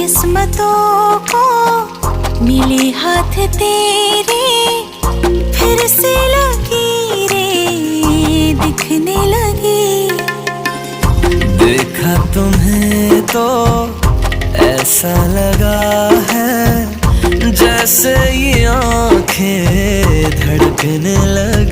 किस्मतों को मिले हाथ तेरे, फिर से लकीरें दिखने लगी। देखा तुम्हें तो ऐसा लगा है जैसे ये आंखें धड़कने लगी।